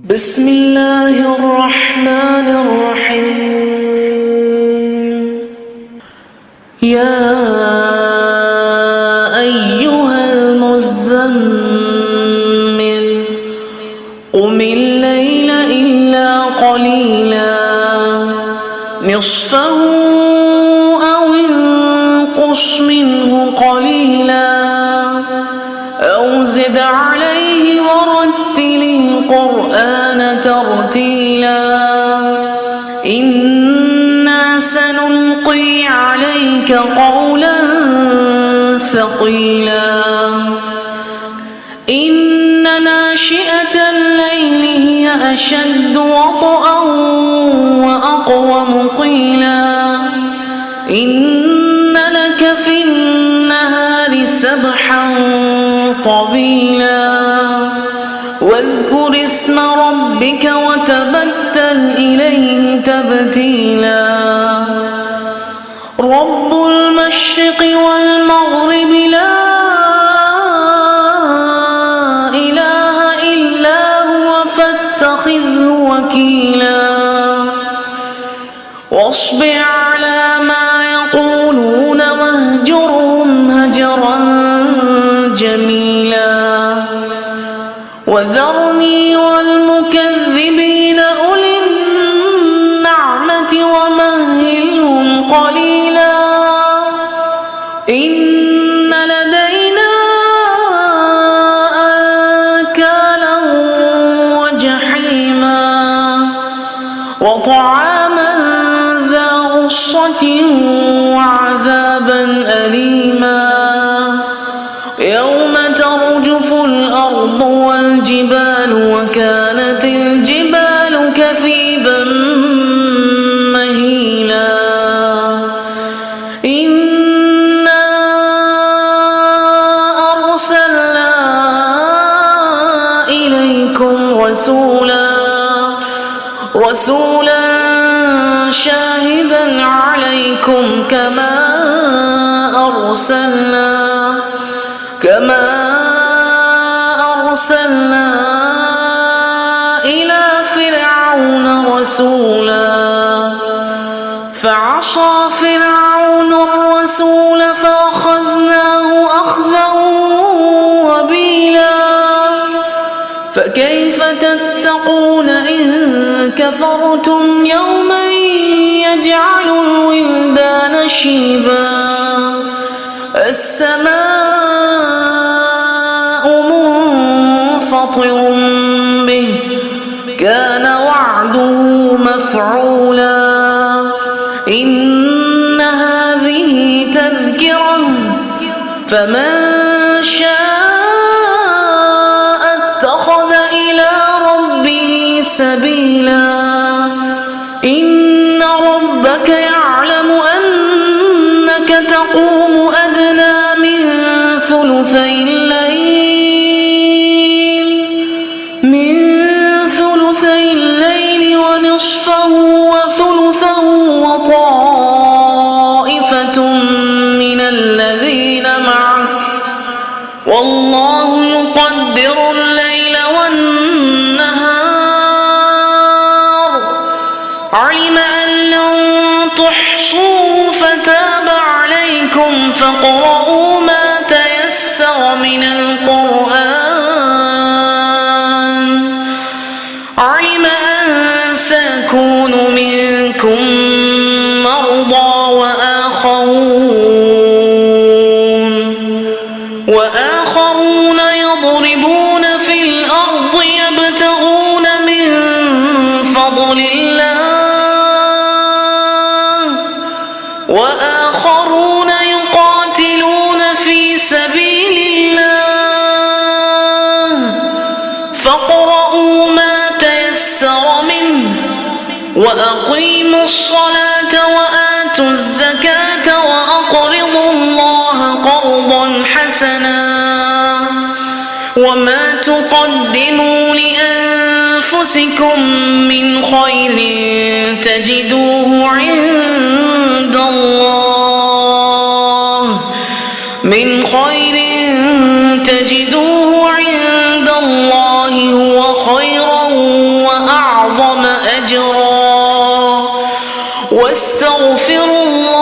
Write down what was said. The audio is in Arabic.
بسم الله الرحمن الرحيم. يا أيها المزمل قم الليل إلا قليلا نصفه أو انقص منه قليلا أو زد عليه ورتل القرآن ترتيلا إنا سنلقي عليك قولا ثقيلا إن ناشئة الليل هي أشد وطئا وأقوم قيلا إن لك في النهار سبحا طويلا واذكر اسم ربك وتبتل إليه تبتيلا رب المشرق والمغرب لا إله إلا هو فاتخذه وكيلا واصبر على ما يقولون واهجرهم هجرا جميلا وذرني والمكذبين أولي النعمة ومهلهم قليلا إن لدينا أنكالا وجحيما وطعاما ذا غصة وعذابا أليما يوم ترجف الأرض والجبال وكانت الجبال كثيبا مهيلا إنا أرسلنا إليكم رسولا شاهدا عليكم كما أرسلنا إلى فرعون رسولا فعصى فرعون الرسول فأخذناه أخذا وبيلا فكيف تتقون إن كفرتم يوما يجعل الولدان شيبا السماء منفطر به كان وعده مفعولا إن هذه تذكرة فمن شاء اتخذ إلى ربه سبيلا إن ربك يعلم أنك تقوم أدنى من ثلثي الليل ونصفه وثلثه وطائفة من الذين معك والله يقدر الليل والنهار علم أن لن تحصوه فتاب عليكم فاقرؤوا ما تيسر من القرآن علم أن سيكون منكم مرضى وآخرون يضربون في الأرض يبتغون من فضل الله وآخرون يقاتلون في سبيل الله فاقرؤوا ما تيسر منه وأقيموا الصلاة وآتوا الزكاة وأقرضوا الله قرضا حسنا وما تقدموا لأنفسكم من خير تجدوه عند الله تجدوه عند الله هو خيرا أعظم أجرا واستغفروا الله